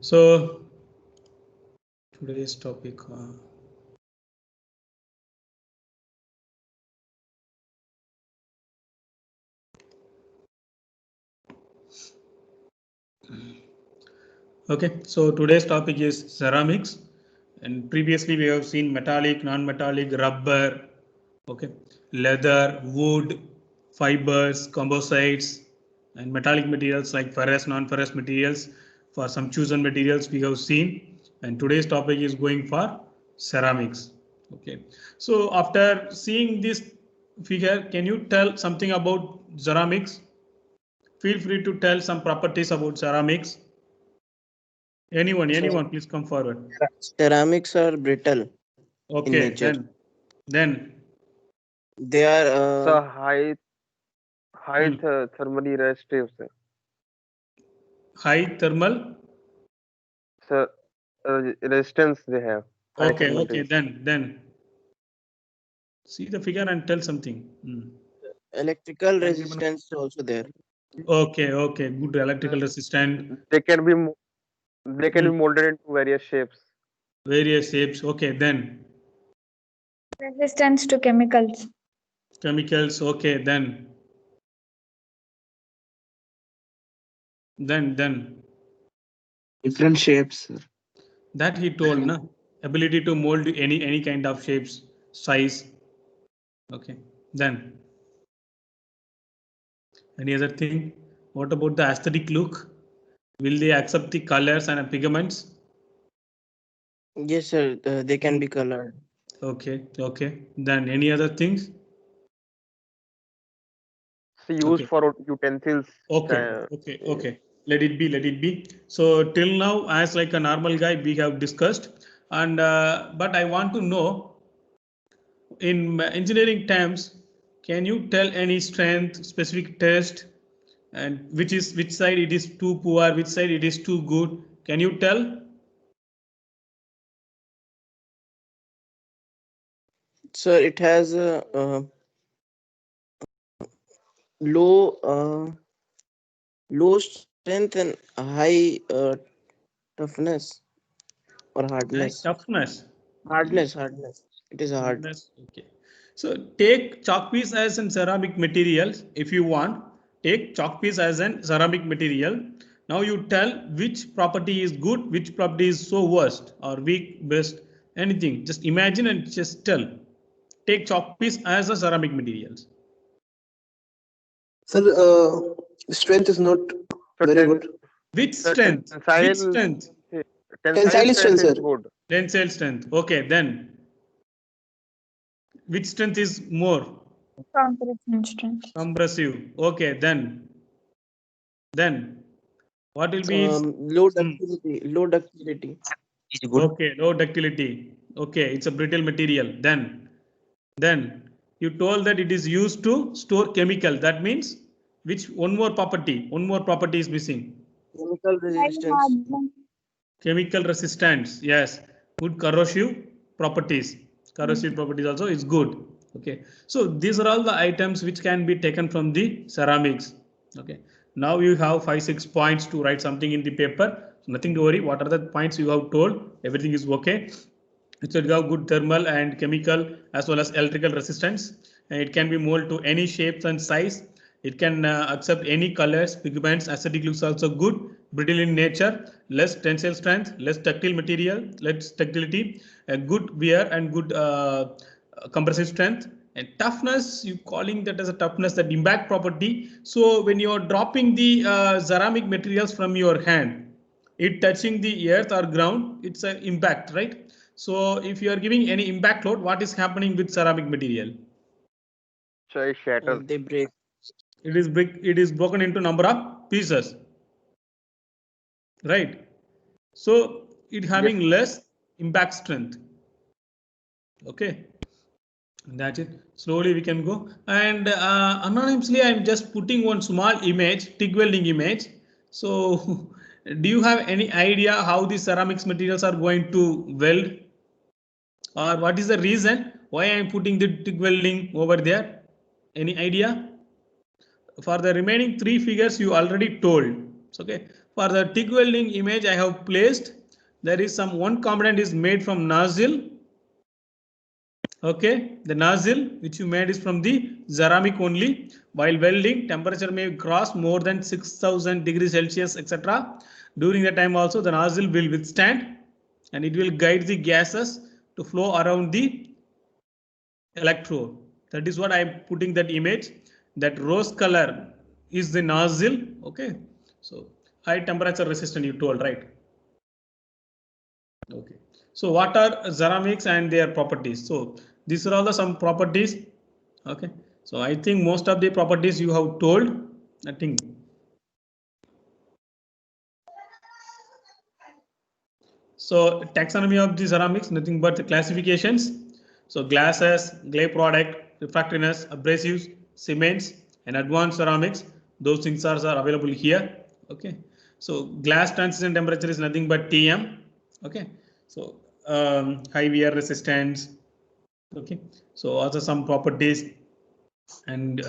So today's topic. Okay, so today's topic is ceramics, and previously we have seen metallic, non-metallic, rubber, okay, leather, wood, fibers, composites, and metallic materials like ferrous, non-ferrous materials. For some chosen materials we have seen, and today's topic is going for ceramics. Okay, so after seeing this figure, can you tell something about ceramics? Feel free to tell some properties about ceramics. Anyone, please come forward. Ceramics are brittle in Okay, nature. then They are So high hmm, thermally resistive है. high thermal. So resistance they have. High Okay, thermal okay, resistance. then see the figure and tell something. electrical resistance also there. Okay, okay, good electrical resistant. They can be they can Hmm, be molded into various shapes. various shapes. Okay, then Resistance to chemicals. chemicals. Okay, then different shapes. that he told, na, ability to mold any kind of shapes, size. Okay, then any other thing? What about the aesthetic look? Will they accept the colors and pigments? Yes, sir. They can be colored. Okay, okay. Then any other things? So used Okay, for utensils. okay. Let it be. So till now, as like a normal guy, we have discussed, and but I want to know in engineering terms, can you tell any strength specific test, and which side it is too poor, which side it is too good? Can you tell? Sir, it has a low low strength and high toughness or hardness. Toughness. Hardness. It is hard. Okay. So take chalk piece as an ceramic materials if you want. Take chalk piece as an ceramic material. Now you tell which property is good, which property is so worst or weak, best, anything. Just imagine and just tell. Take chalk piece as a ceramic materials. Sir, strength is not So very good. Which so strength? Which strength? Tensile strength, is sir. good. Tensile strength. Okay, then which strength is more? Compression strength. Compressive. Okay, then what will be its Low ductility. Low ductility. okay, low ductility. Okay, it's a brittle material. Then you told that it is used to store chemical. That means which one more property? One more property is missing. Chemical High resistance. hardness. Chemical resistance. Yes, good corrosive properties. Corrosive properties also is good. Okay, so these are all the items which can be taken from the ceramics. Okay, now you have 5-6 points to write something in the paper. So nothing to worry. What are the points you have told? Everything is okay. It should have good thermal and chemical as well as electrical resistance. And it can be molded to any shapes and size. It can accept any colors, pigments. Aesthetic looks also good. Brittle in nature, less tensile strength, less ductile material, less ductility, a good wear and good compressive strength. And toughness, you calling that as a toughness, that impact property. So when you are dropping the ceramic materials from your hand, it touching the earth or ground, it's an impact, right? So if you are giving any impact load, what is happening with ceramic material? So it shatters. They break. It is broken into number of pieces, right? So it Yes. having less impact strength. Okay, that's it. Slowly we can go. And anonymously, I'm just putting one small image, TIG welding image. So do you have any idea how the ceramics materials are going to weld? Or what is the reason why I am putting the TIG welding over there? Any idea? For the remaining three figures, you already told. Okay, for the TIG welding image I have placed, there is some one component is made from nozzle. Okay, the nozzle which you made is from the ceramic only. While welding, temperature may cross more than 6000 degrees Celsius, etc. During the time also, the nozzle will withstand and it will guide the gases to flow around the electrode. That is what I am putting that image. That rose color is the nozzle. Okay, so high temperature resistant you told, right? Okay, so what are ceramics and their properties? So these are all the some properties. Okay, so I think most of the properties you have told. I think. So taxonomy of the ceramics, nothing but the classifications. So glasses, clay product, refractoriness, abrasives, cements, and advanced ceramics. Those things are available here. Okay. So glass transition temperature is nothing but TM. Okay. So high wear resistance. Okay. So also some properties and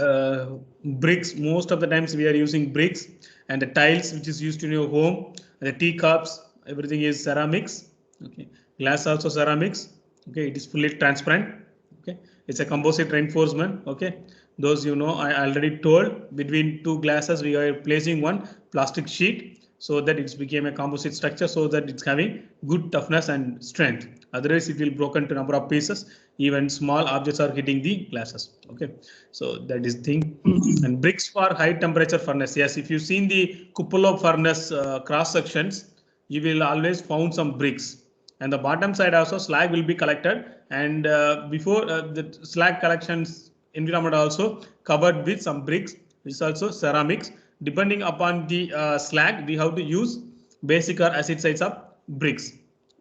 bricks. Most of the times we are using bricks and the tiles which is used in your home, the teacups, everything is ceramics. Okay, glass also ceramics. Okay, it is fully transparent. Okay, it's a composite reinforcement. Okay, those you know I already told, between two glasses we are placing one plastic sheet so that it's became a composite structure, so that it's having good toughness and strength. Otherwise it will broken to number of pieces. Even small objects are hitting the glasses. Okay, so that is thing. And bricks for high temperature furnace. Yes, if you seen the cupola furnace cross sections, you will always found some bricks. And the bottom side also slag will be collected, and before the slag collections environment also covered with some bricks, which is also ceramics. Depending upon the slag, we have to use basic or acid sites of bricks.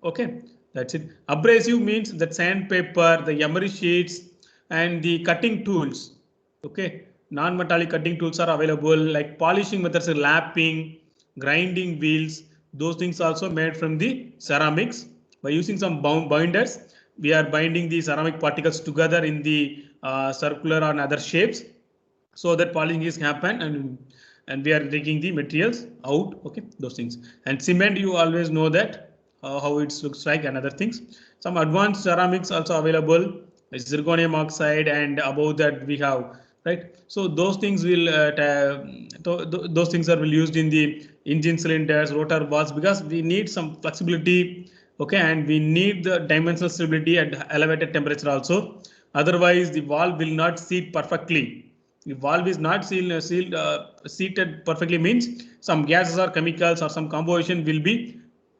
Okay, that's it. Abrasive means the sandpaper, the emery sheets, and the cutting tools. Okay, non-metallic cutting tools are available, like polishing methods, lapping, grinding wheels. Those things also made from the ceramics. By using some binders, we are binding the ceramic particles together in the circular and other shapes, so that polishing is happen, and we are taking the materials out. Okay, those things. And cement, you always know that how it looks like, and other things. Some advanced ceramics also available, zirconium oxide, and above that we have, right? So those things will those things are will used in the engine cylinders, rotor valves, because we need some flexibility. Okay, and we need the dimensional stability at elevated temperature also. Otherwise the valve will not seat perfectly. If valve is not seated perfectly, means some gases or chemicals or some composition will be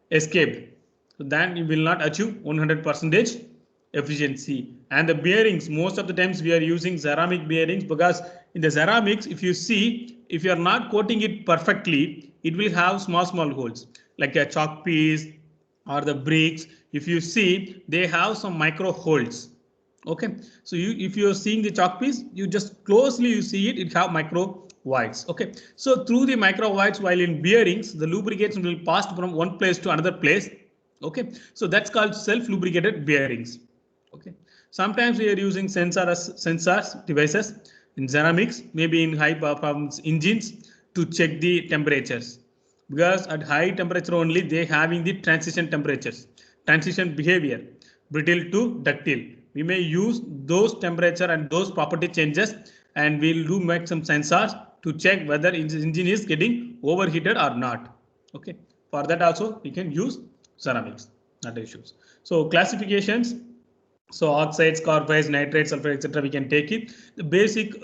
escaped. So then you will not achieve 100% efficiency. And the bearings, most of the times we are using ceramic bearings, because in the ceramics, if you see, if you are not coating it perfectly, it will have small holes, like a chalk piece or the bricks. If you see, they have some micro holes. Okay, so if you're seeing the chalk piece, you just closely you see it have micro voids. Okay, so through the micro voids, while in bearings, the lubrication will pass from one place to another place. Okay, so that's called self lubricated bearings. Okay, sometimes we are using sensors devices in ceramics, maybe in high performance engines, to check the temperatures, because at high temperature only they having the transition temperatures, transition behavior, brittle to ductile. We may use those temperature and those property changes, and we'll do make some sensors to check whether engine is getting overheated or not. Okay, for that also we can use ceramics, not issues. So classifications. So oxides, carbides, nitrates, sulfur, etc. We can take it. The basic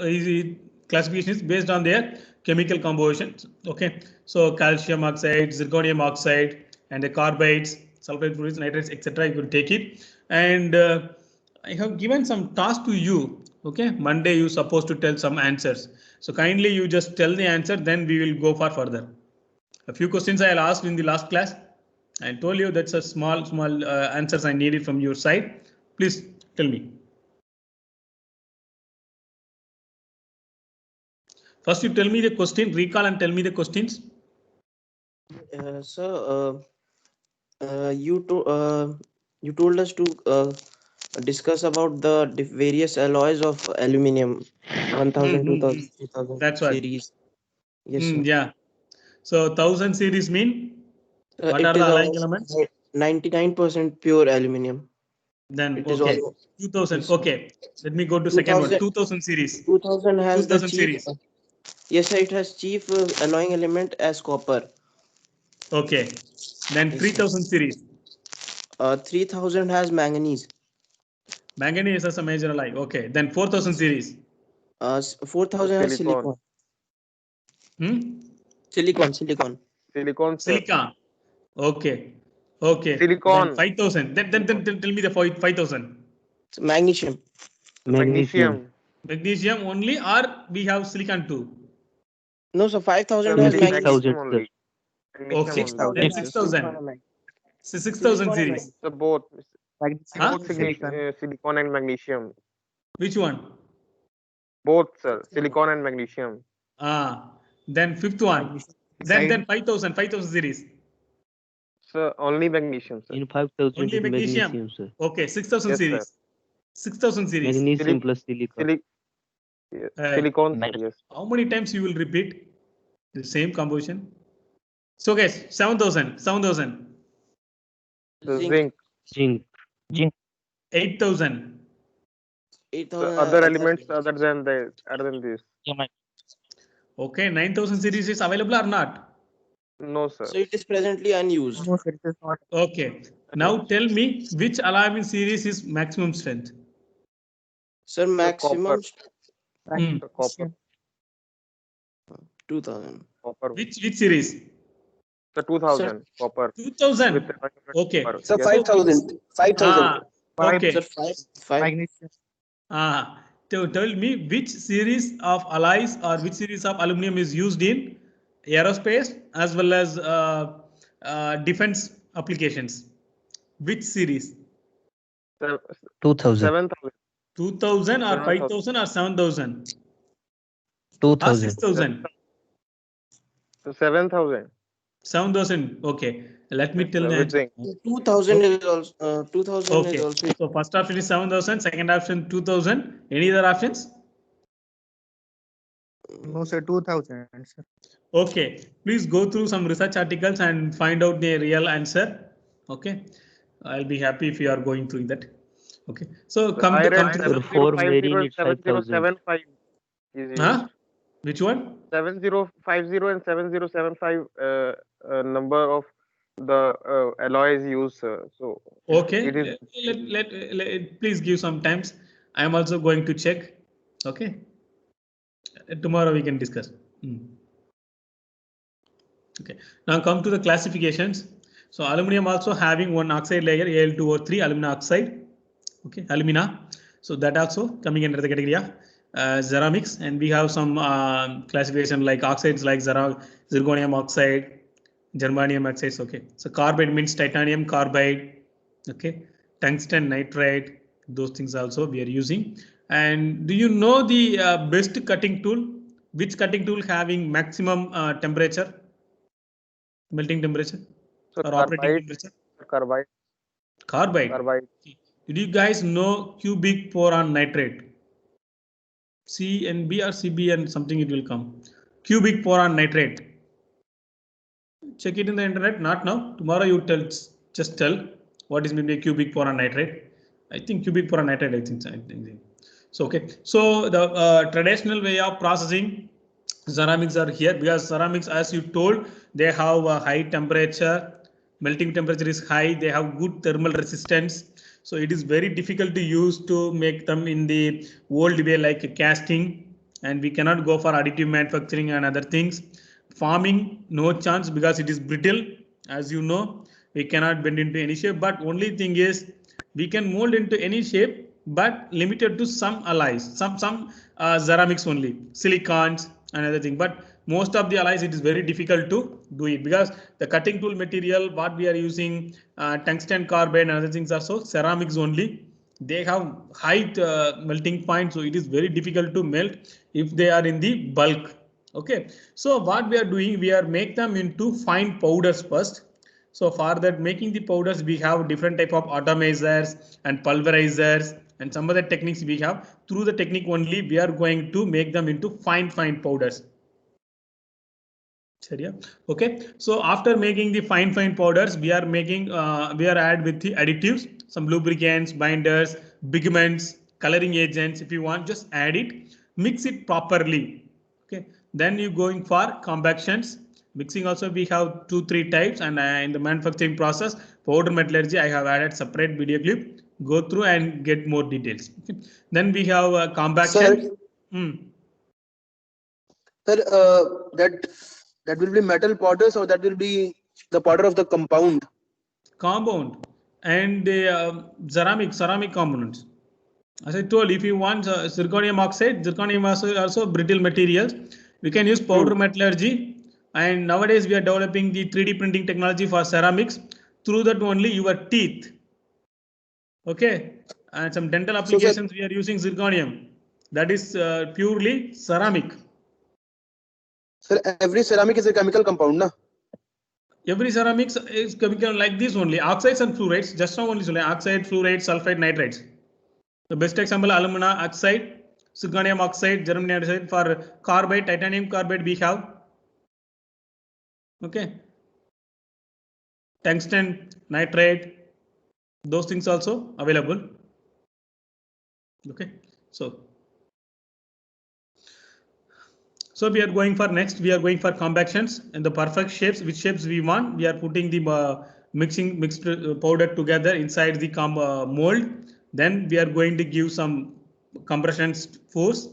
classification is based on their chemical composition. Okay, so calcium oxide, zirconium oxide, and the carbides, sulfate fluids, nitrates, etc. You can take it. And I have given some task to you. Okay, Monday you supposed to tell some answers. So kindly you just tell the answer, then we will go for further. A few questions I'll ask in the last class. I told you that's a small answers I needed from your side. Please tell me. First, you tell me the question, recall and tell me the questions. So, you told us to discuss about the various alloys of aluminium, 1000, 2000, 3000 That's right. series. Yes, sir. Yeah. So 1000 series mean what It are is the alloying almost elements? 99% pure aluminum. Then It is okay, all 2000. yes. Okay, let me go to second one. 2000 2000 series. 2000 has the 2000 chief. series. Yes, sir, it has chief alloying element as copper. Okay. Then Yes, 3000 series. 3000 has manganese. Manganese is a major alloy. Okay. Then 4000 series. 4000 has Silicon. Hmm? Silicon. Silicon, sir. Silicon. Okay. Okay. Then Silicon. 5000. Then tell me the 5000. So magnesium. Magnesium. Magnesium only, or we have silicon too? No, so 5000 Sir, has Six magnesium. magnesium only. Magnesium Okay. only. Then 6000. 6000. 6000 series. So both. Huh? Both silicon and magnesium. Which one? Both, sir. Silicon and magnesium. Then fifth one. Then 5000 series. Sir, only magnesium, sir. In 5000 Only is magnesium. magnesium, sir. Okay, 6000 Yes, sir. series. 6000 series. Magnesium Silic- plus silicon. Yes. Uh, Silicon, sir. Yes. How many times you will repeat the same composition? So guys, 7000. The Zinc. zinc. Zinc. 8000. 8000 Other elements other than this. Okay, 9000 series is available or not? No, sir. So it is presently unused. Okay. Now tell me which alarming series is maximum strength? Sir, maximum Hmm. Copper. 2000. Copper. Which series? The 2000 copper. 2000. With Okay. copper. So Yes. 5000. 5000. Okay. Sir, five. Tell me which series of alloys or which series of aluminum is used in aerospace as well as defense applications. Which series? 2000. 7000. 2000 or 5000 or 7000? 2000. 6000. 7000. 7000. Okay. Let me tell the With answer. zinc. 2000 is also 2000 Okay. is also So first option is 7000, second option 2000. Any other options? No, sir, 2000, sir. Okay. Please go through some research articles and find out the real answer. Okay. I'll be happy if you are going through that. Okay. So come I to read Sir, for marine it's 7075 is used. huh? Which one? 7050 and 7075 number of the alloys used, sir. So Okay. it is Please give some times. I am also going to check. Okay. Tomorrow we can discuss. Okay. Now come to the classifications. So aluminum also having one oxide layer Al2O3 alumina oxide. Okay, alumina. So that also coming under the category of ceramics, and we have some classification like oxides like zirconium oxide, germanium oxides. Okay, so carbide means titanium carbide. Okay, tungsten nitride. Those things also we are using. And do you know the best cutting tool? Which cutting tool having maximum temperature, melting temperature, so or operating temperature? Carbide. Did you guys know cubic boron nitrate? CNB or CBN something it will come. Cubic boron nitrate. Check it in the internet. Not now. Tomorrow you tell. Just tell what is maybe cubic boron nitrate. I think cubic boron nitrate. I think. So okay. So the traditional way of processing ceramics are here because ceramics, as you told, they have a high temperature. Melting temperature is high. They have good thermal resistance. So it is very difficult to use to make them in the old way like casting, and we cannot go for additive manufacturing and other things. Farming, no chance because it is brittle. As you know, we cannot bend into any shape. But only thing is we can mold into any shape, but limited to some alloys, some ceramics only, silicons and other thing. But most of the alloys it is very difficult to do it because the cutting tool material what we are using, tungsten carbide and other things are so ceramics only. They have high melting point, so it is very difficult to melt if they are in the bulk. Okay, so what we are doing, we are make them into fine powders first. So for that making the powders, we have different type of atomizers and pulverizers and some other techniques we have. Through the technique only, we are going to make them into fine powders. Sharia. Okay, so after making the fine powders, we are making we are add with the additives, some lubricants, binders, pigments, coloring agents. If you want, just add it, mix it properly. Okay, then you going for compactions. Mixing also we have 2-3 types, and in the manufacturing process, powder metallurgy, I have added separate video clip. Go through and get more details. Okay. Then we have compaction. Sir, Hmm. sir, that will be metal powders, or that will be the powder of the compound? Compound and ceramic components. As I told, if you want zirconium oxide, zirconium also brittle materials. We can use powder metallurgy, and nowadays we are developing the 3D printing technology for ceramics. Through that only your teeth. Okay, and some dental applications we are using zirconium. That is purely ceramic. Sir, every ceramic is a chemical compound, na? Every ceramics is chemical like this only. Oxides and fluorides. Just now only oxide, fluoride, sulfide, nitrides. The best example, alumina oxide, zirconium oxide, germanium oxide. For carbide, titanium carbide we have. Okay. Tungsten, nitride, those things also available. Okay. So we are going for next, we are going for compactions and the perfect shapes, which shapes we want. We are putting the mixed powder together inside the mold. Then we are going to give some compression force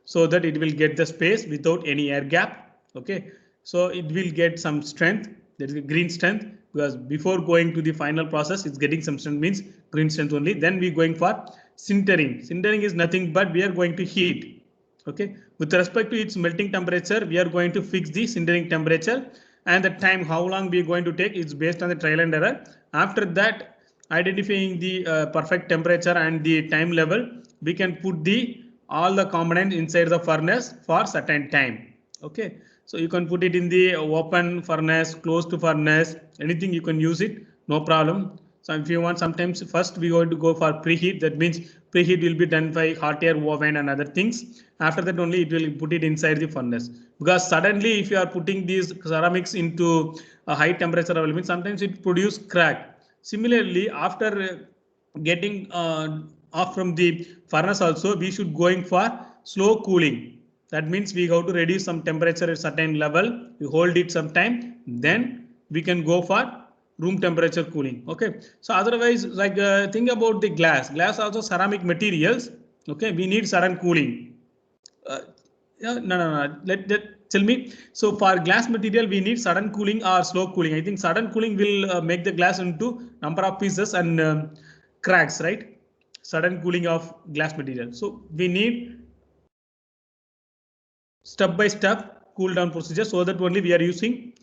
so that it will get the space without any air gap. Okay, so it will get some strength. There is a green strength, because before going to the final process, it's getting some strength, means green strength only. Then we going for sintering. Sintering is nothing but we are going to heat. Okay, with respect to its melting temperature, we are going to fix the sintering temperature, and the time how long we are going to take is based on the trial and error. After that, identifying the perfect temperature and the time level, we can put all the components inside the furnace for certain time. Okay, so you can put it in the open furnace, closed furnace, anything you can use it, no problem. So if you want, sometimes first we going to go for preheat. That means preheat will be done by hot air oven and other things. After that only it will put it inside the furnace, because suddenly if you are putting these ceramics into a high temperature level, sometimes it produce crack. Similarly, after getting off from the furnace also, we should going for slow cooling. That means we have to reduce some temperature at certain level, we hold it some time, then we can go for room temperature cooling. Okay, so otherwise, like think about the glass also ceramic materials. Okay, we need sudden cooling. No. Tell me. So for glass material, we need sudden cooling or slow cooling. I think sudden cooling will make the glass into number of pieces and cracks, right? Sudden cooling of glass material. So we need step-by-step cool down procedure, so that only we are using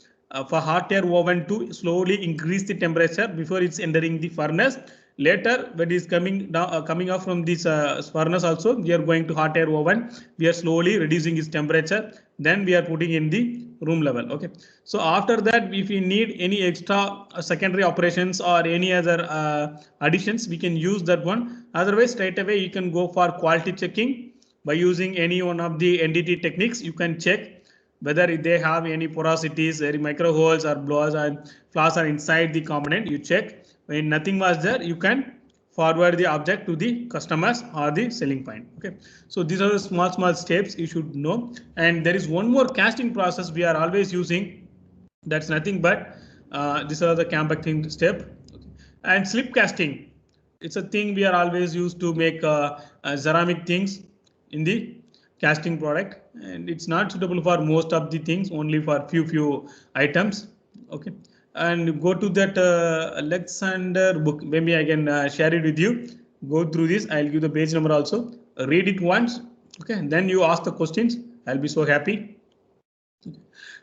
for hot air oven to slowly increase the temperature before it's entering the furnace. Later, when it is coming down, coming off from this furnace also, we are going to hot air oven. We are slowly reducing its temperature. Then we are putting in the room level. Okay. So after that, if we need any extra secondary operations or any other additions, we can use that one. Otherwise, straight away you can go for quality checking by using any one of the NDT techniques. You can check whether they have any porosities, any micro holes or blows and flaws are inside the component. You check. When nothing was there, you can forward the object to the customers or the selling point. Okay, so these are the small steps you should know. And there is one more casting process we are always using. That's nothing but these are the compacting step. And slip casting. It's a thing we are always used to make ceramic things in the casting product, and it's not suitable for most of the things, only for few items. Okay, and go to that Alexander book. Maybe I can share it with you. Go through this. I'll give the page number also. Read it once. Okay, and then you ask the questions. I'll be so happy.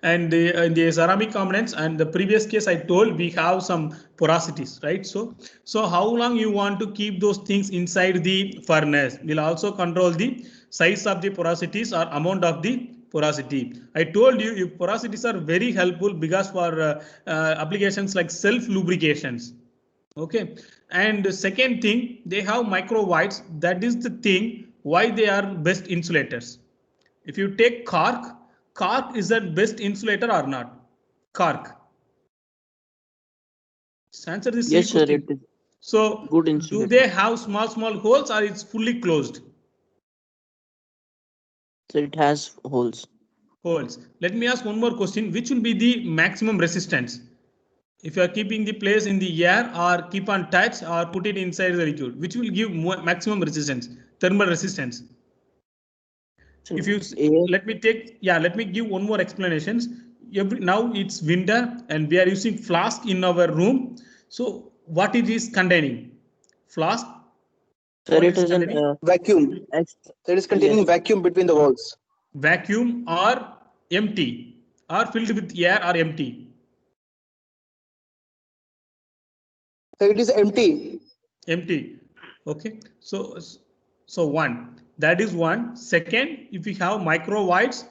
And the ceramic components, and the previous case I told we have some porosities, right? So how long you want to keep those things inside the furnace will also control the size of the porosities or amount of the porosity. I told you if porosities are very helpful, because for applications like self lubrications. Okay, and the second thing, they have micro voids. That is the thing why they are best insulators. If you take cork, Cork is the best insulator or not? Cork. Just answer this Yes, sir. question. It is So good do insulator. they have small holes or it's fully closed? So it has holes. Holes. Let me ask one more question. Which will be the maximum resistance? If you are keeping the place in the air or keep on touch or put it inside the liquid, which will give maximum resistance, thermal resistance? So If you air, let me give one more explanations. Now it's winter and we are using flask in our room. So what it is containing? Flask. sir, What it is is an containing? Vacuum. ex- That is containing yes, vacuum between the walls. Vacuum or empty or filled with air or empty? So it is empty. Empty. Okay. So one. That is one. Second, if we have micro voids,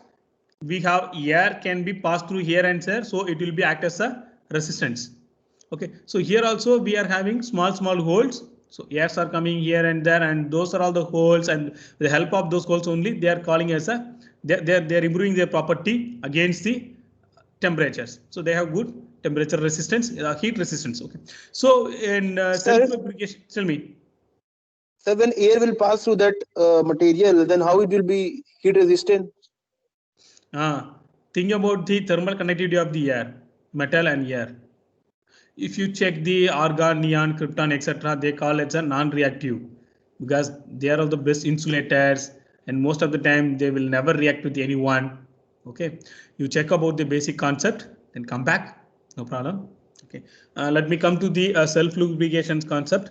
we have air can be passed through here and there, so it will be act as a resistance. Okay. So here also we are having small holes. So airs are coming here and there, and those are all the holes. And with the help of those holes only, they are calling as a they're improving their property against the temperatures. So they have good temperature resistance, heat resistance. Okay. So in Sir, self-lubrication, tell me. so when air will pass through that material, then how it will be heat resistant? Think about the thermal conductivity of the air, metal and air. If you check the argon, neon, krypton, etc., they call it a non-reactive because they are all the best insulators, and most of the time they will never react with anyone. Okay, you check about the basic concept, then come back, no problem. Okay, let me come to the self-lubrications concept.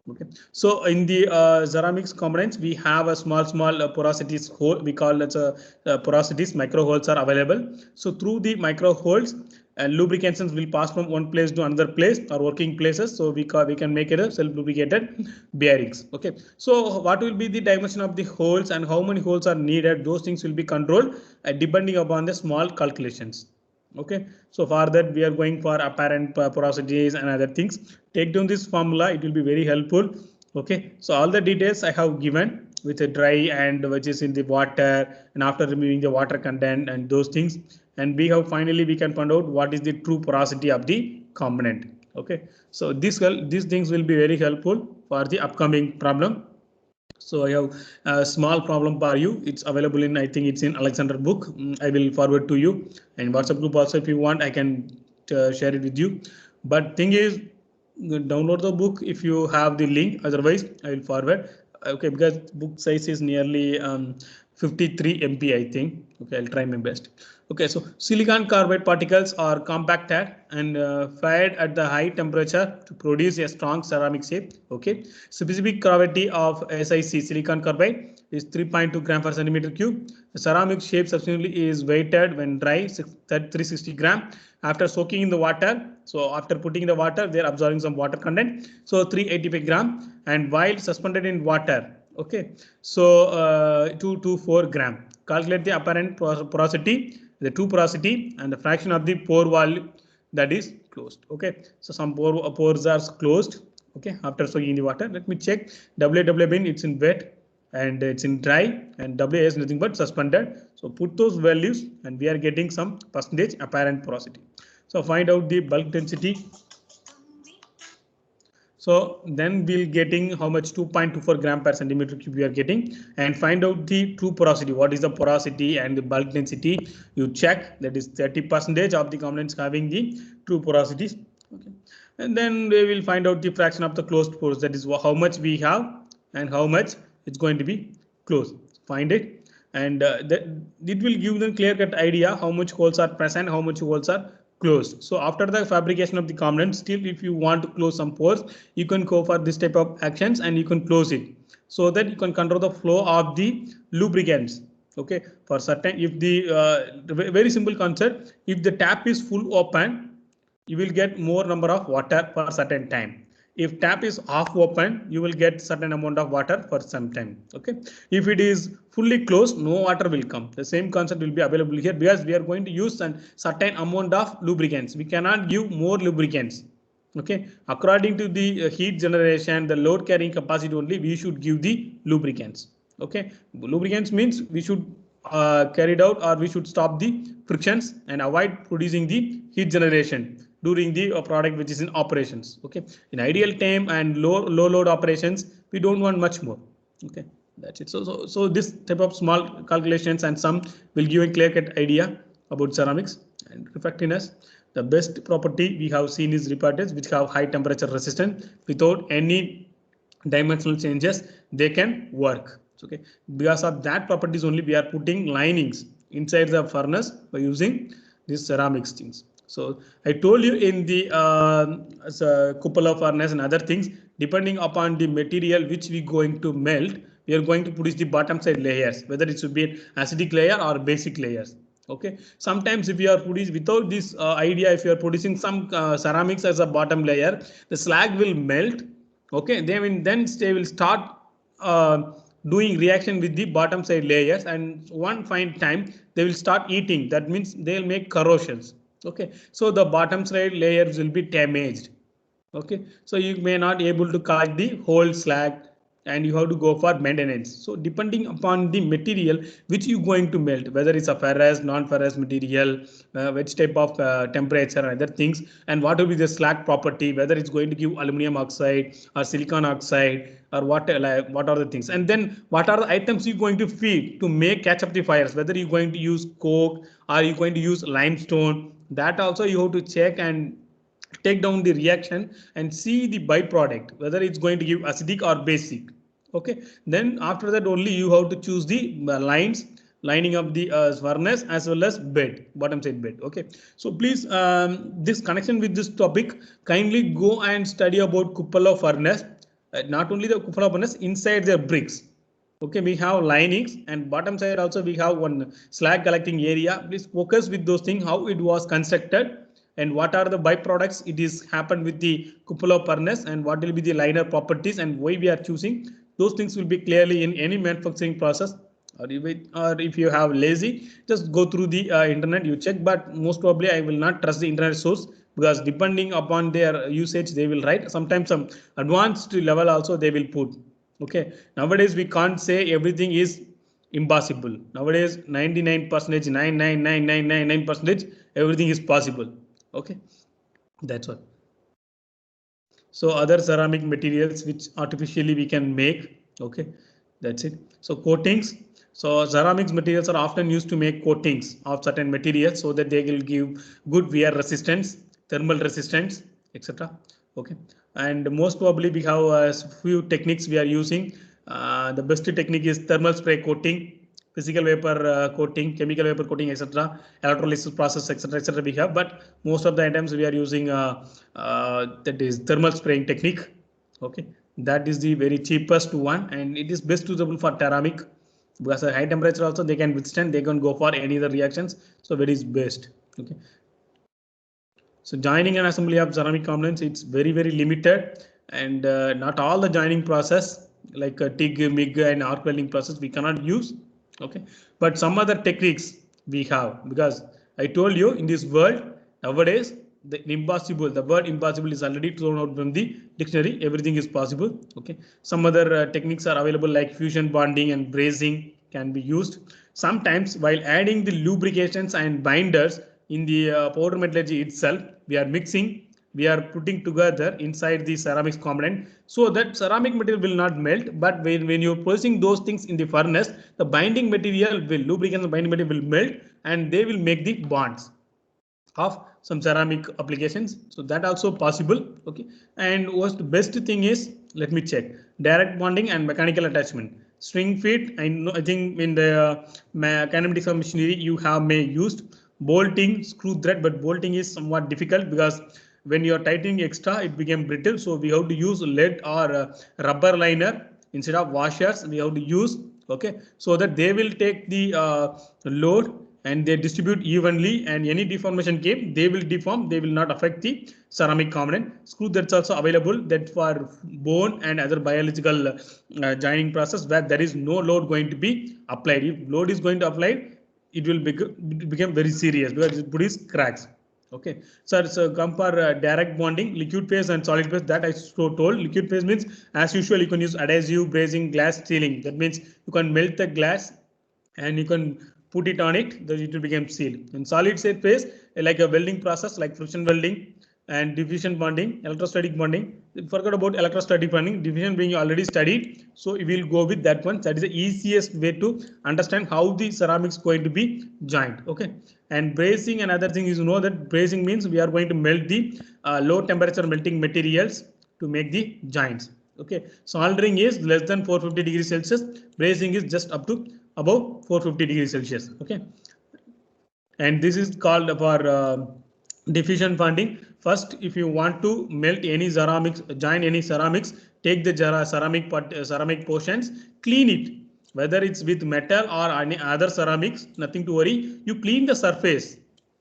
Okay, so in the ceramics components, we have a small porosities hole. We call it porosities. Micro holes are available. So through the micro holes, lubricants will pass from one place to another place or working places. So we can make it a self-lubricated bearings. Okay, so what will be the dimension of the holes and how many holes are needed? Those things will be controlled depending upon the small calculations. Okay, so for that we are going for apparent porosities and other things. Take down this formula, it will be very helpful. Okay, so all the details I have given with a dry and which is in the water, and after removing the water content and those things, and we have finally we can find out what is the true porosity of the component. Okay, so these things will be very helpful for the upcoming problem. So I have a small problem for you. It's available in, I think it's in Alexander book. I will forward to you, and WhatsApp group also if you want, I can share it with you. But thing is, download the book if you have the link. Otherwise, I will forward. Okay, because book size is nearly 53 MB, I think. Okay, I'll try my best. Okay, so silicon carbide particles are compacted and fired at the high temperature to produce a strong ceramic shape. Okay, specific gravity of SiC silicon carbide is 3.2 gram per centimeter cube. The ceramic shape subsequently is weighted when dry 360 gram after soaking in the water. So after putting in the water, they are absorbing some water content. So 385 gram, and while suspended in water. Okay, so 2 to 4 gram. Calculate the apparent porosity, the true porosity, and the fraction of the pore volume that is closed. Okay, so some pores are closed. Okay, after soaking in the water, let me check. WW bin, it's in wet and it's in dry, and WA is nothing but suspended. So put those values and we are getting some percentage apparent porosity. So find out the bulk density. So then we'll getting how much 2.24 gram per centimeter cube we are getting, and find out the true porosity. What is the porosity and the bulk density? You check, that is 30% of the components having the true porosities. Okay, and then we will find out the fraction of the closed pores. That is how much we have and how much it's going to be closed. Find it, and that it will give them clear cut idea how much holes are present, how much holes are closed. So after the fabrication of the component, still if you want to close some pores, you can go for this type of actions and you can close it so that you can control the flow of the lubricants. Okay, for certain, if the very simple concept, if the tap is full open, you will get more number of water for certain time. If tap is half open, you will get certain amount of water for some time. Okay, if it is fully closed, no water will come. The same concept will be available here because we are going to use a certain amount of lubricants. We cannot give more lubricants. Okay, according to the heat generation, the load carrying capacity only, we should give the lubricants. Okay, lubricants means we should carried out, or we should stop the frictions and avoid producing the heat generation during the product which is in operations. Okay, in ideal time and low load operations, we don't want much more. Okay, that's it. So this type of small calculations and some will give a clear cut idea about ceramics and refractiveness. The best property we have seen is reparters which have high temperature resistance without any dimensional changes. They can work. Okay, because of that properties only we are putting linings inside the furnace by using these ceramics things. So I told you in the cupola furnace and other things, depending upon the material which we going to melt, we are going to produce the bottom side layers, whether it should be an acidic layer or basic layers. Okay, sometimes if you are producing without this idea, if you are producing some ceramics as a bottom layer, the slag will melt. Okay, then they will start doing reaction with the bottom side layers, and one fine time they will start eating. That means they'll make corrosions. Okay, so the bottom side layers will be damaged. Okay, so you may not able to collect the whole slag and you have to go for maintenance. So depending upon the material which you going to melt, whether it's a ferrous, non-ferrous material, which type of temperature and other things, and what will be the slag property, whether it's going to give aluminum oxide or silicon oxide or what are the things, and then what are the items you're going to feed to make catch up the fires, whether you're going to use coke or you're going to use limestone. That also you have to check and take down the reaction and see the byproduct, whether it's going to give acidic or basic. Okay, then after that only you have to choose the lines lining up the furnace as well as bed, bottom side bed. Okay, so please this connection with this topic, kindly go and study about cupola furnace. Not only the cupola furnace, inside the bricks. Okay, we have linings and bottom side also we have one slag collecting area. Please focus with those things, how it was constructed and what are the byproducts it is happened with the cupola furnace, and what will be the liner properties and why we are choosing. Those things will be clearly in any manufacturing process. Or if you have lazy, just go through the internet, you check, but most probably I will not trust the internet source, because depending upon their usage they will write. Sometimes some advanced level also they will put. Okay, nowadays we can't say everything is impossible. Nowadays 99%, 99.9999% everything is possible. Okay, that's what. So other ceramic materials which artificially we can make. Okay, that's it. So coatings. So ceramics materials are often used to make coatings of certain materials so that they will give good wear resistance, thermal resistance, etc. Okay, and most probably we have a few techniques we are using. The best technique is thermal spray coating, physical vapor coating, chemical vapor coating, etc. Electrolysis process, etc. We have, but most of the items we are using that is thermal spraying technique. Okay, that is the very cheapest one, and it is best suitable for ceramic because at high temperature also they can withstand. They can go for any other reactions, so that is best. Okay. So joining and assembly of ceramic components, it's very limited, and not all the joining process like TIG, MIG and arc welding process we cannot use. Okay, but some other techniques we have, because I told you in this world nowadays the word impossible is already thrown out from the dictionary. Everything is possible. Okay, some other techniques are available like fusion bonding and brazing can be used. Sometimes while adding the lubrications and binders in the powder metallurgy itself, we are mixing, we are putting together inside the ceramics component so that ceramic material will not melt. But when you're processing those things in the furnace, the binding material will, lubricant and binding material will melt and they will make the bonds of some ceramic applications. So that also possible. Okay, and what's the best thing is, let me check, direct bonding and mechanical attachment. String fit, I think in the kinematics of machinery you have may used bolting, screw thread, but bolting is somewhat difficult because when you are tightening extra it became brittle. So we have to use lead or rubber liner instead of washers. We have to use, okay, so that they will take the load and they distribute evenly, and any deformation came, they will deform, they will not affect the ceramic component. Screw that's also available that for bone and other biological joining process where there is no load going to be applied. If load is going to apply, it will become very serious because it produces cracks. Okay, so come for direct bonding, liquid phase and solid phase. That I told. Liquid phase means as usual you can use adhesive, brazing, glass sealing. That means you can melt the glass and you can put it on it, then it will become sealed. In solid state phase, like a welding process, like friction welding and diffusion bonding, electrostatic bonding. Forget about electrostatic bonding, diffusion being already studied. So we will go with that one. That is the easiest way to understand how the ceramics going to be joined. Okay. And bracing, another thing is, you know that bracing means we are going to melt the low temperature melting materials to make the joints. Okay. Soldering is less than 450 degrees Celsius. Bracing is just up to above 450 degrees Celsius. Okay. And this is called for diffusion bonding. First, if you want to melt any ceramics, join any ceramics, take the ceramic portions, clean it. Whether it's with metal or any other ceramics, nothing to worry. You clean the surface.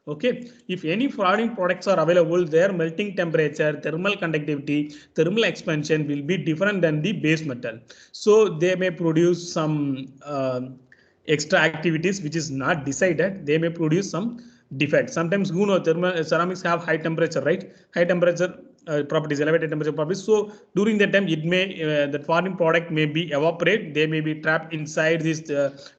Okay, if any foreign products are available, their melting temperature, thermal conductivity, thermal expansion will be different than the base metal. So they may produce some extra activities which is not decided. They may produce some defect. Sometimes you know thermal ceramics have high temperature, right? High temperature properties, elevated temperature properties. So during that time, it may the foreign product may be evaporate. They may be trapped inside this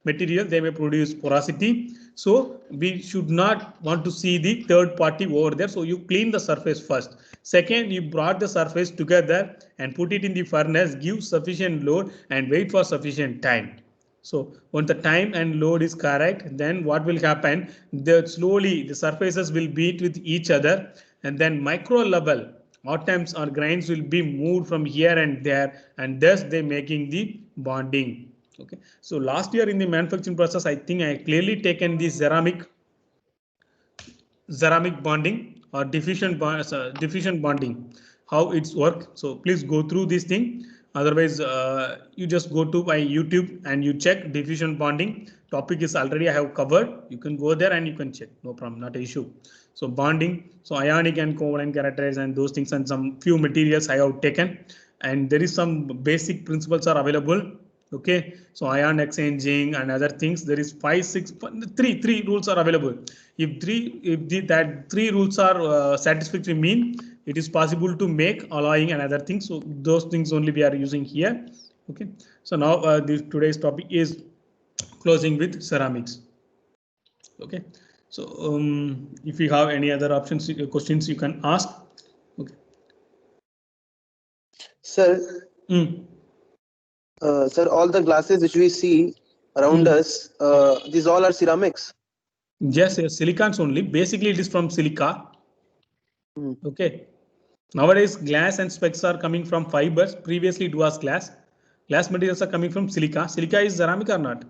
material. They may produce porosity. So we should not want to see the third party over there. So you clean the surface first. Second, you brought the surface together and put it in the furnace, give sufficient load and wait for sufficient time. So once the time and load is correct, then what will happen? Slowly the surfaces will beat with each other, and then micro level atoms or grains will be moved from here and there, and thus they making the bonding. Okay. So last year in the manufacturing process, I think I clearly taken the ceramic bonding or diffusion bonding, how it's work. So please go through this thing. Otherwise, you just go to my YouTube and you check diffusion bonding. Topic is already I have covered. You can go there and you can check. No problem, not an issue. So bonding, so ionic and covalent characters and those things and some few materials I have taken. And there is some basic principles are available. Okay, so ion exchanging and other things. There is three rules are available. If that three rules are satisfactory, mean it is possible to make alloying and other things. So those things only we are using here. Okay, so now today's topic is closing with ceramics. Okay, so if you have any other options, questions you can ask. Okay, Sir. Sir, all the glasses which we see around us, these all are ceramics. Yes, silicons only. Basically, it is from silica. Okay. Nowadays, glass and specs are coming from fibers. Previously, it was glass. Glass materials are coming from silica. Silica is ceramic or not?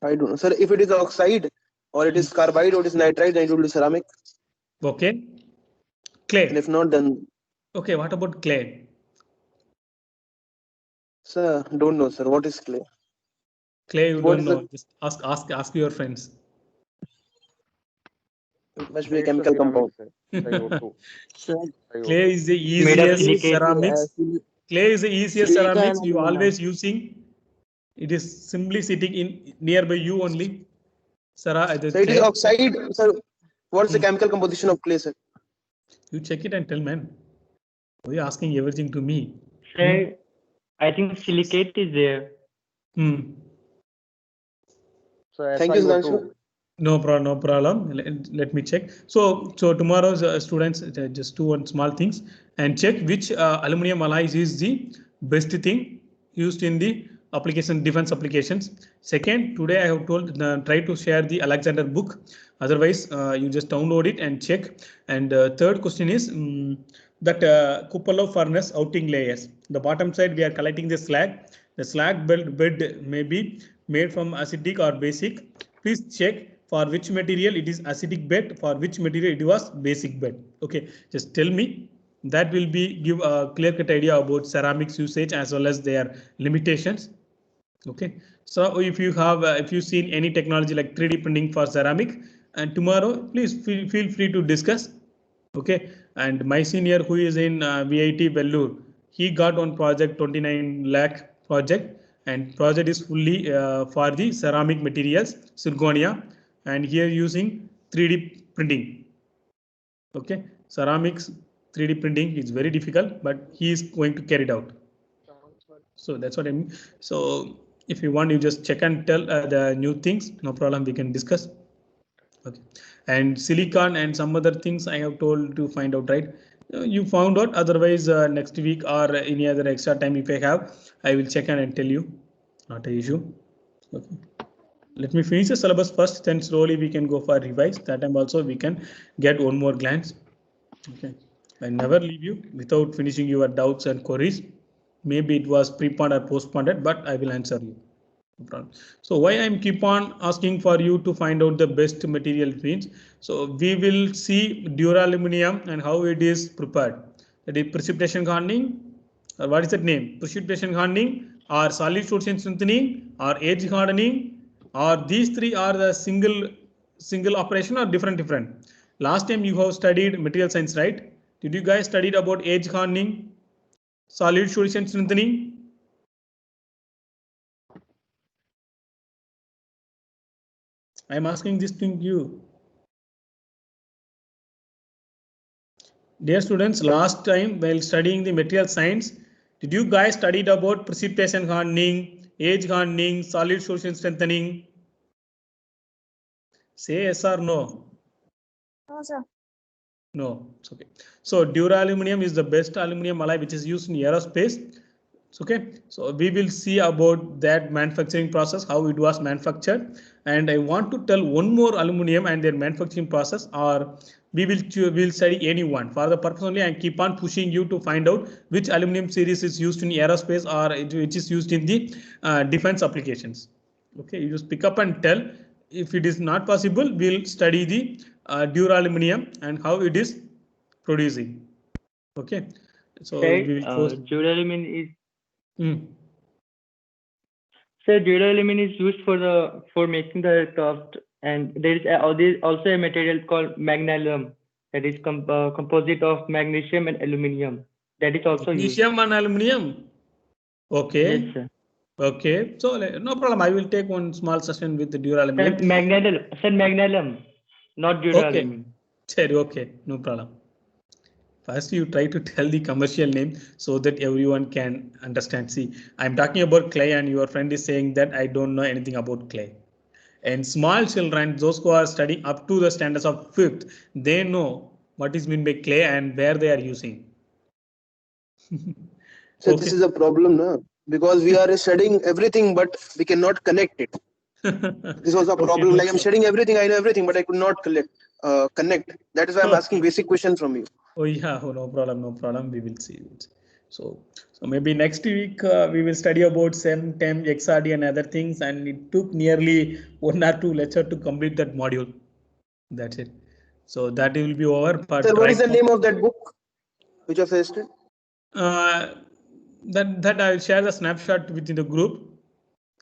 I don't know, sir. If it is oxide or it is carbide or it is nitride, then it will be ceramic. Okay. Clay. And if not, then. Okay. What about clay? Sir, don't know, sir. What is clay? Clay, you don't know. Just ask your friends. It must be a chemical compound. Clay is the easiest ceramics. Clay is the easiest ceramics you always using. It is simply sitting in nearby you only. So it is oxide, sir. What's the chemical composition of clay, sir? You check it and tell, man. Why are you asking everything to me? Sir, I think silicate is there. So thank you, sir. No problem. Let me check. So tomorrow's students, just do one small things and check which aluminum alloys is the best thing used in the defense applications. Second, today I have told try to share the Alexander book. Otherwise, you just download it and check. And third question is that cupola furnace outing layers. The bottom side we are collecting the slag. The slag bed may be made from acidic or basic. Please check for which material it is acidic bed, for which material it was basic bed. Okay, just tell me. That will give a clear-cut idea about ceramics usage as well as their limitations. Okay, so if you have if you've seen any technology like 3D printing for ceramic, and tomorrow please feel free to discuss. Okay, and my senior who is in VIT Vellore, he got on project 29 lakh project, and project is fully for the ceramic materials zirconia, and here using 3D printing. Okay, ceramics 3D printing is very difficult, but he is going to carry it out. So that's what I mean. So If you want, you just check and tell the new things. No problem. We can discuss. Okay. And silicon and some other things I have told to find out, right? You found out. Otherwise, next week or any other extra time if I have, I will check and tell you. Not an issue. Okay. Let me finish the syllabus first, then slowly we can go for revise. That time also we can get one more glance. Okay. I never leave you without finishing your doubts and queries. Maybe it was pre-poned or post-ponded, but I will answer you. No problem. So why I'm keep on asking for you to find out the best material means. So we will see duraluminum and how it is prepared. That is precipitation hardening. What is that name? Precipitation hardening or solid solution strengthening or edge hardening, or these three are the single operation or different. Last time you have studied material science, right? Did you guys studied about edge hardening, solid solution strengthening? I'm asking this to you. Dear students, last time while studying the material science, did you guys studied about precipitation hardening, edge hardening, solid solution strengthening? Say yes or no. No, sir. No, it's okay. So duraluminum is the best aluminum alloy which is used in aerospace. Okay, so we will see about that manufacturing process, how it was manufactured. And I want to tell one more aluminum and their manufacturing process, or we will study any one. For the purpose only, I keep on pushing you to find out which aluminum series is used in aerospace or which is used in the defense applications. Okay, you just pick up and tell. If it is not possible, we'll study the duraluminum and how it is producing. Okay, so Sir, we will post. duralumin is Hmm. Sir, duralumin is used for making the aircraft, and there is also a material called magnesium that is composite of magnesium and aluminium. That is also used. Magnesium and aluminum. Okay. Yes, sir. Okay. So no problem. I will take one small session with the duraluminum. Sir, magnesium, not Okay. duralumin. Sorry, okay. No problem. First, you try to tell the commercial name so that everyone can understand. See, I'm talking about clay, and your friend is saying that I don't know anything about clay. And small children, those who are studying up to the standards of fifth, they know what is meant by clay and where they are using. So Okay. this is a problem, no? Because we are studying everything, but we cannot connect it. This was a Okay, problem. no Like I'm studying everything, I know everything, but I could not connect. That is why I'm asking basic question from you. Oh yeah, oh, no problem, no problem. We will see it. So maybe next week we will study about SEM, TEM, XRD and other things, and it took nearly 1 or 2 lectures to complete that module. That's it. So that will be over. But Sir, what right is the now, name of that book which you have suggested? that I will share the snapshot within the group.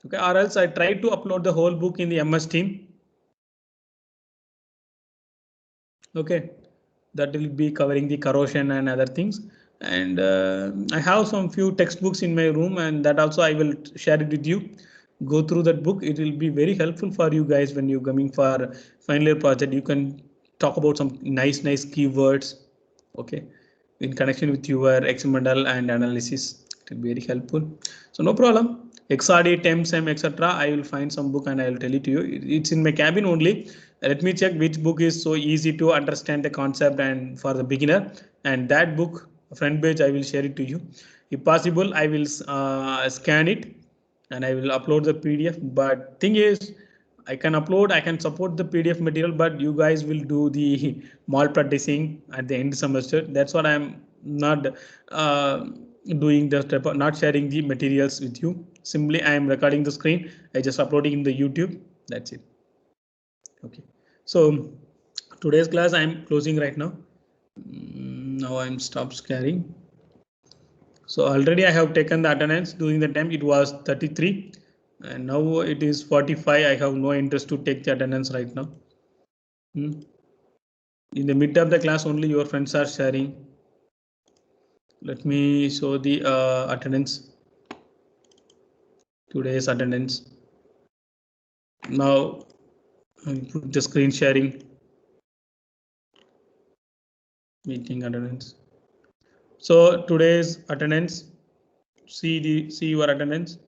Okay, or else I try to upload the whole book in the MS Team. Okay, that will be covering the corrosion and other things. And I have some few textbooks in my room, and that also I will share it with you. Go through that book. It will be very helpful for you guys when you're coming for final year project. You can talk about some nice keywords. Okay, in connection with your experimental and analysis. It will be very helpful. So no problem. XRD, TEM, etc. I will find some book and I will tell it to you. It's in my cabin only. Let me check which book is so easy to understand the concept and for the beginner. And that book, front page, I will share it to you. If possible, I will scan it and I will upload the PDF. But thing is, I can support the PDF material, but you guys will do the mal practicing at the end semester. That's what I'm not doing the step, not sharing the materials with you. Simply, I am recording the screen. I just uploading in the YouTube. That's it. Okay. So today's class I'm closing right now. Now I'm stop sharing. So already I have taken the attendance. During the time it was 33 and now it is 45. I have no interest to take the attendance right now. In the mid of the class only your friends are sharing. Let me show the attendance. Today's attendance. Now I'll put the screen sharing. Meeting attendance. So today's attendance. See your attendance.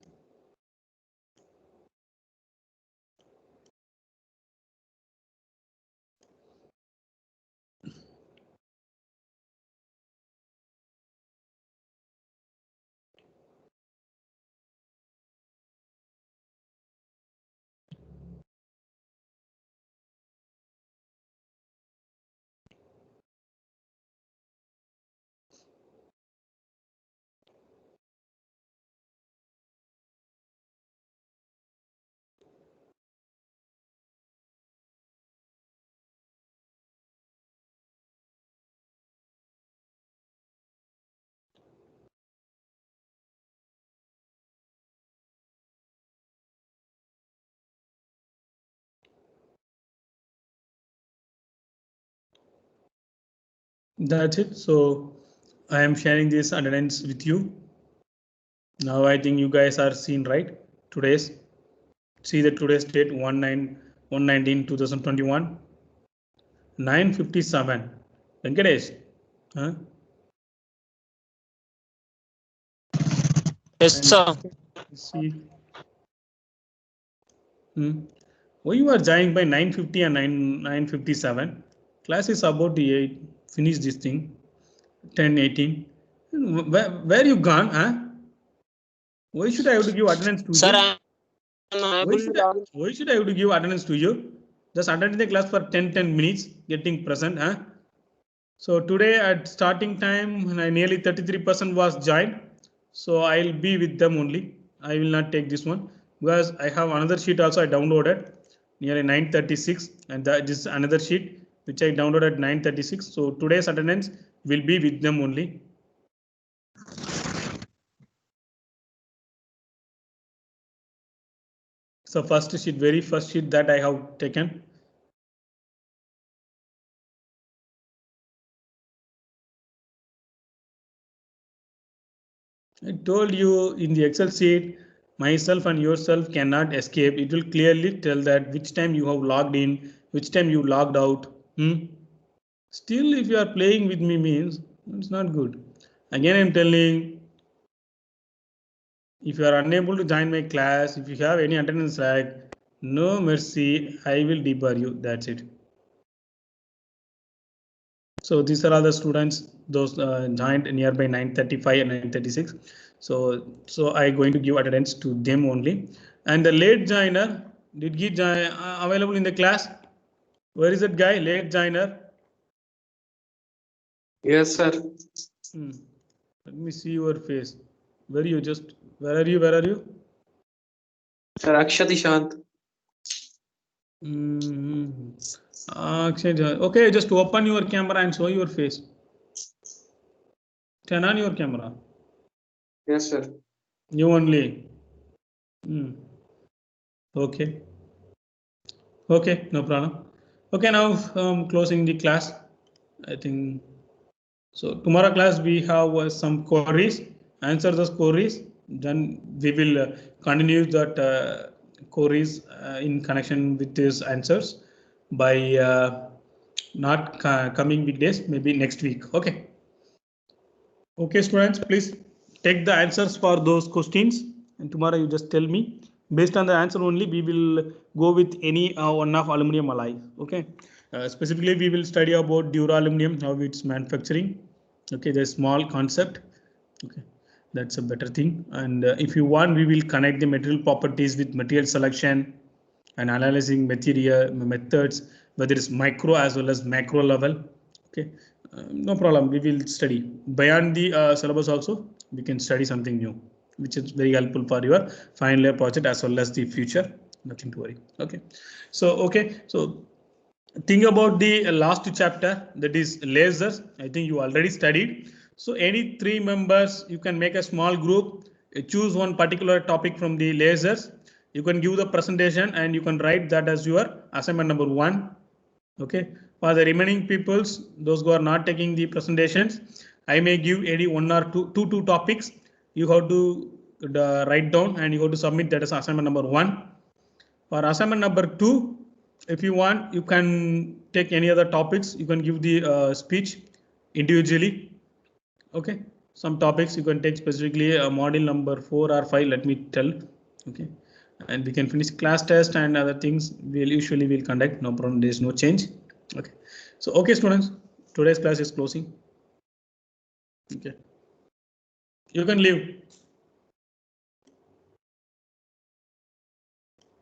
That's it. So I am sharing this attendance with you. Now I think you guys are seen, right? Today's, see the today's date 1/19/2021, 9:57. Venkatesh, huh? Yes, sir. See, why you are joining by 9:50 and 9:57? Class is about to finish this thing. 10:18. Where you gone? Huh? Why should I have to give attendance to Sir, you? I am Why should I have to give attendance to you? Just attend the class for 10 minutes, getting present. Huh? So today at starting time, nearly 33% was joined. So I'll be with them only. I will not take this one because I have another sheet also I downloaded nearly 9:36, and that is another sheet which I downloaded at 9:36. So today's attendance will be with them only. So first sheet, very first sheet that I have taken. I told you in the Excel sheet, myself and yourself cannot escape. It will clearly tell that which time you have logged in, which time you logged out. Still, if you are playing with me means it's not good. Again, I'm telling, if you are unable to join my class, if you have any attendance lag, no mercy, I will debar you. That's it. So these are all the students, those joined nearby 9:35 and 9:36. So I going to give attendance to them only. And the late joiner, did he join available in the class? Where is that guy? Late joiner. Yes, sir. Let me see your face. Where you just? Where are you? Where are you? Sir, Akshati Shant. Okay, just open your camera and show your face. Turn on your camera. Yes, sir. You only. Okay. Okay, no problem. Okay, now closing the class. I think so. Tomorrow class we have some queries. Answer those queries. Then we will continue that queries in connection with these answers by not coming weekdays, maybe next week. Okay. Okay, students, please take the answers for those questions, and tomorrow you just tell me. Based on the answer only, we will go with any one of aluminum alloy. Okay. Specifically, we will study about dura-aluminum, how it's manufacturing. Okay, the small concept. Okay, that's a better thing. And if you want, we will connect the material properties with material selection and analyzing material methods, whether it's micro as well as macro level. Okay, no problem. We will study beyond the syllabus also. We can study something new, which is very helpful for your final year project as well as the future. Nothing to worry. Okay, so think about the last chapter, that is lasers. I think you already studied. So any 3 members, you can make a small group, choose one particular topic from the lasers. You can give the presentation and you can write that as your assignment number 1. Okay, for the remaining peoples, those who are not taking the presentations, I may give any 1 or 2 topics. You have to write down and you have to submit that as assignment number 1. For assignment number 2, if you want, you can take any other topics. You can give the speech individually. Okay, some topics you can take specifically module number 4 or 5. Let me tell. Okay, and we can finish class test and other things. We'll conduct. No problem. There is no change. Okay, so okay, students. Today's class is closing. Okay, you can leave.